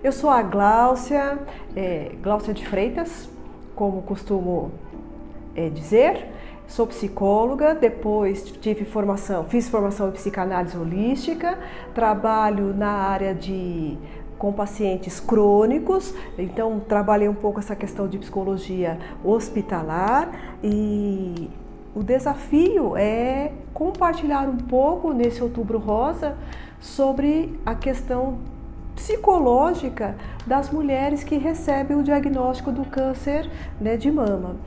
Eu sou a Gláucia, Gláucia de Freitas, como costumo dizer. Sou psicóloga, depois fiz formação em psicanálise holística, trabalho na área com pacientes crônicos, então trabalhei um pouco essa questão de psicologia hospitalar e o desafio é compartilhar um pouco nesse Outubro Rosa sobre a questão psicológica das mulheres que recebem o diagnóstico do câncer, de mama.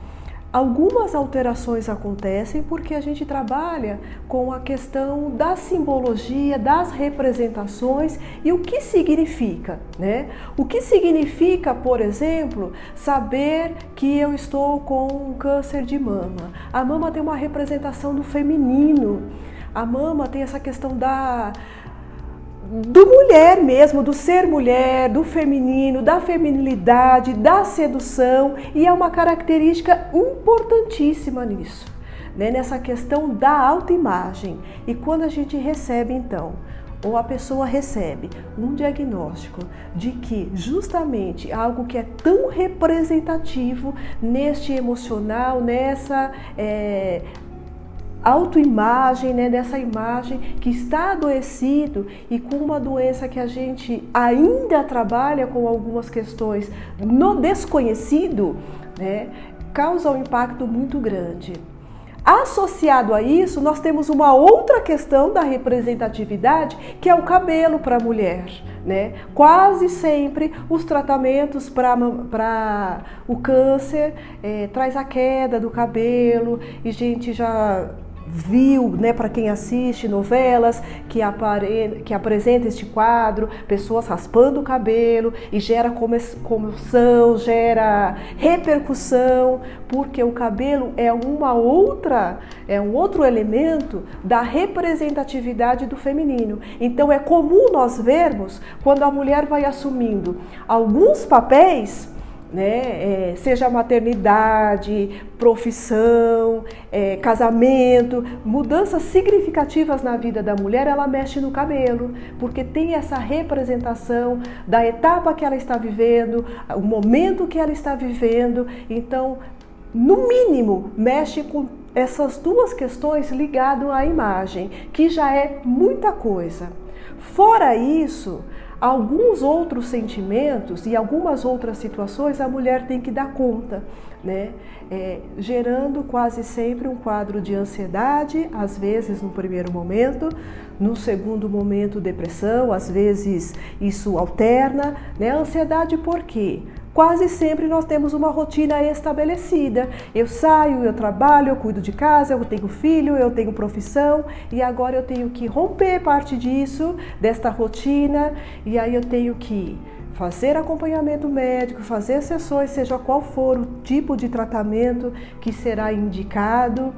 Algumas alterações acontecem porque a gente trabalha com a questão da simbologia, das representações e o que significa, O que significa, por exemplo, saber que eu estou com um câncer de mama. A mama tem uma representação do feminino, a mama tem essa questão do mulher mesmo, do ser mulher, do feminino, da feminilidade, da sedução, e é uma característica importantíssima nisso, nessa questão da autoimagem. E quando a gente recebe então, ou a pessoa recebe um diagnóstico de que justamente algo que é tão representativo neste emocional, nessa autoimagem, dessa imagem que está adoecido e com uma doença que a gente ainda trabalha com algumas questões no desconhecido, causa um impacto muito grande. Associado a isso, nós temos uma outra questão da representatividade, que é o cabelo para a mulher. Quase sempre os tratamentos para o câncer traz a queda do cabelo, e a gente já viu, para quem assiste novelas, que apresenta este quadro, pessoas raspando o cabelo e gera comoção, gera repercussão, porque o cabelo é um outro elemento da representatividade do feminino. Então é comum nós vermos quando a mulher vai assumindo alguns papéis, seja maternidade, profissão, casamento, mudanças significativas na vida da mulher, ela mexe no cabelo, porque tem essa representação da etapa que ela está vivendo, o momento que ela está vivendo. Então, no mínimo, mexe com essas duas questões ligadas à imagem, que já é muita coisa. Fora isso, alguns outros sentimentos e algumas outras situações a mulher tem que dar conta, gerando quase sempre um quadro de ansiedade, às vezes no primeiro momento, no segundo momento depressão, às vezes isso alterna, Ansiedade por quê? Quase sempre nós temos uma rotina estabelecida. Eu saio, eu trabalho, eu cuido de casa, eu tenho filho, eu tenho profissão e agora eu tenho que romper parte disso, desta rotina, e aí eu tenho que fazer acompanhamento médico, fazer sessões, seja qual for o tipo de tratamento que será indicado,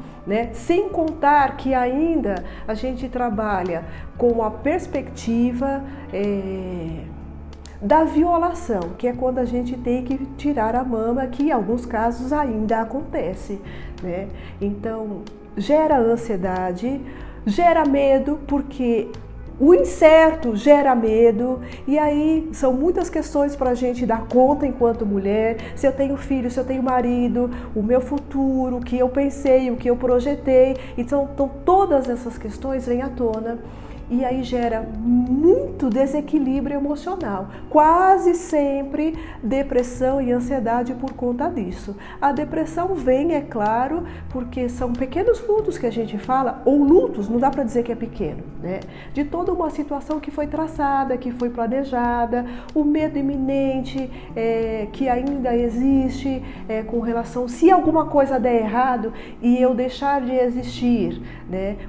Sem contar que ainda a gente trabalha com a perspectiva da violação, que é quando a gente tem que tirar a mama, que em alguns casos ainda acontece, Então, gera ansiedade, gera medo, porque o incerto gera medo, e aí são muitas questões para a gente dar conta enquanto mulher. Se eu tenho filho, se eu tenho marido, o meu futuro, o que eu pensei, o que eu projetei. Então todas essas questões vêm à tona. E aí gera muito desequilíbrio emocional, quase sempre depressão e ansiedade por conta disso. A depressão vem, é claro, porque são pequenos lutos que a gente fala, ou lutos, não dá para dizer que é pequeno, de toda uma situação que foi traçada, que foi planejada, o medo iminente que ainda existe com relação, se alguma coisa der errado e eu deixar de existir,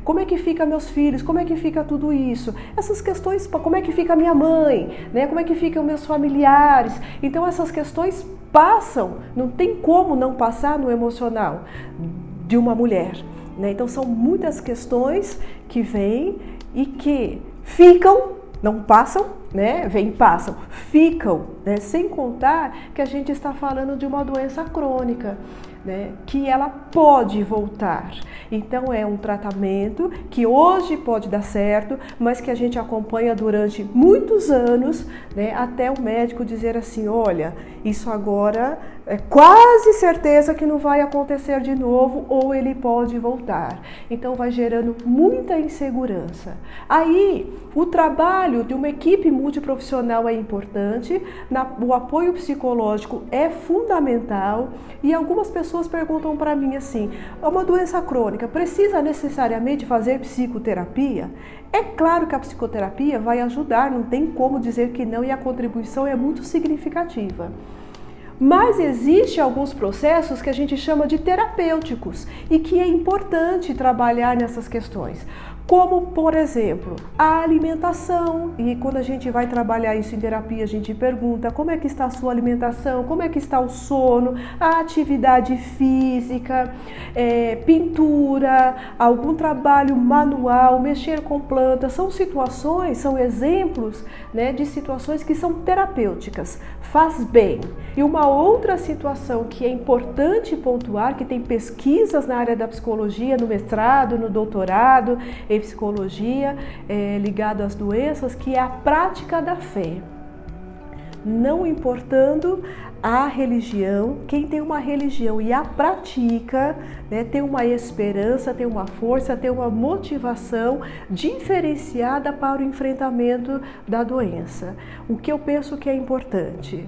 como é que fica meus filhos, como é que fica tudo isso, essas questões, como é que fica a minha mãe, como é que ficam meus familiares. Então essas questões passam, não tem como não passar no emocional de uma mulher, Então são muitas questões que vêm e que ficam, não passam, vêm e passam, ficam, sem contar que a gente está falando de uma doença crônica, né, que ela pode voltar. Então é um tratamento que hoje pode dar certo, mas que a gente acompanha durante muitos anos, né, até o médico dizer assim, olha, isso agora é quase certeza que não vai acontecer de novo ou ele pode voltar. Então vai gerando muita insegurança. Aí o trabalho de uma equipe multiprofissional é importante, o apoio psicológico é fundamental e algumas pessoas perguntam para mim assim, é uma doença crônica, precisa necessariamente fazer psicoterapia? É claro que a psicoterapia vai ajudar, não tem como dizer que não, e a contribuição é muito significativa. Mas existem alguns processos que a gente chama de terapêuticos e que é importante trabalhar nessas questões. Como, por exemplo, a alimentação. E quando a gente vai trabalhar isso em terapia, a gente pergunta como é que está a sua alimentação, como é que está o sono, a atividade física, pintura, algum trabalho manual, mexer com plantas. São situações, são exemplos, né, de situações que são terapêuticas. Faz bem. E uma outra situação que é importante pontuar, que tem pesquisas na área da psicologia, no mestrado, no doutorado, em psicologia, ligado às doenças, que é a prática da fé. Não importando a religião, quem tem uma religião e a pratica, né, tem uma esperança, tem uma força, tem uma motivação diferenciada para o enfrentamento da doença. O que eu penso que é importante?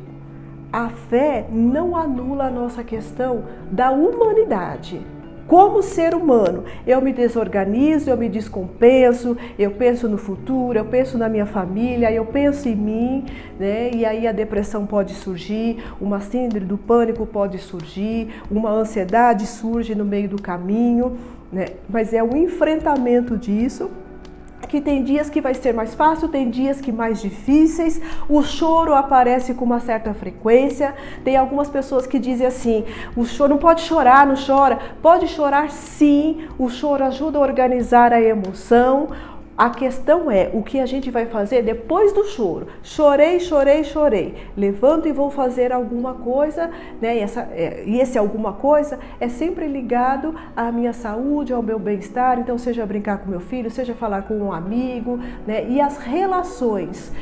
A fé não anula a nossa questão da humanidade. Como ser humano, eu me desorganizo, eu me descompenso, eu penso no futuro, eu penso na minha família, eu penso em mim, né? E aí a depressão pode surgir, uma síndrome do pânico pode surgir, uma ansiedade surge no meio do caminho, né? Mas é o enfrentamento disso, que tem dias que vai ser mais fácil, tem dias que mais difíceis, o choro aparece com uma certa frequência, tem algumas pessoas que dizem assim, o choro não pode chorar, não chora, pode chorar sim, o choro ajuda a organizar a emoção. A questão é o que a gente vai fazer depois do choro. Chorei, chorei, chorei. Levanto e vou fazer alguma coisa, né? E esse alguma coisa é sempre ligado à minha saúde, ao meu bem-estar. Então, seja brincar com meu filho, seja falar com um amigo, né? E as relações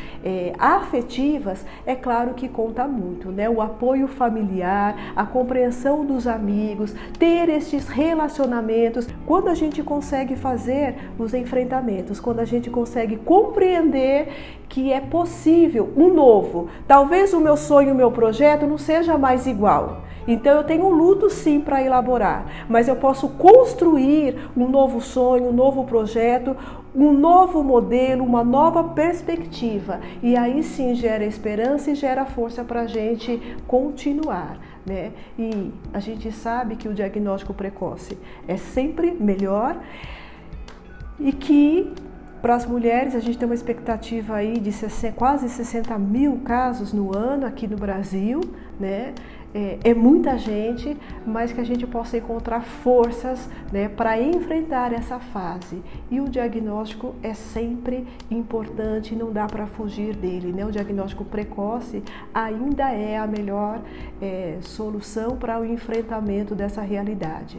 afetivas, é claro que conta muito, né? O apoio familiar, a compreensão dos amigos, ter estes relacionamentos. Quando a gente consegue fazer os enfrentamentos, quando a gente consegue compreender que é possível um novo. Talvez o meu sonho, o meu projeto não seja mais igual. Então eu tenho um luto sim para elaborar, mas eu posso construir um novo sonho, um novo projeto, um novo modelo, uma nova perspectiva. E aí sim gera esperança e gera força para a gente continuar, né? E a gente sabe que o diagnóstico precoce é sempre melhor e que para as mulheres, a gente tem uma expectativa aí de quase 60 mil casos no ano aqui no Brasil, né? É muita gente, mas que a gente possa encontrar forças, né, para enfrentar essa fase. E o diagnóstico é sempre importante, não dá para fugir dele, né? O diagnóstico precoce ainda é a melhor solução para o enfrentamento dessa realidade.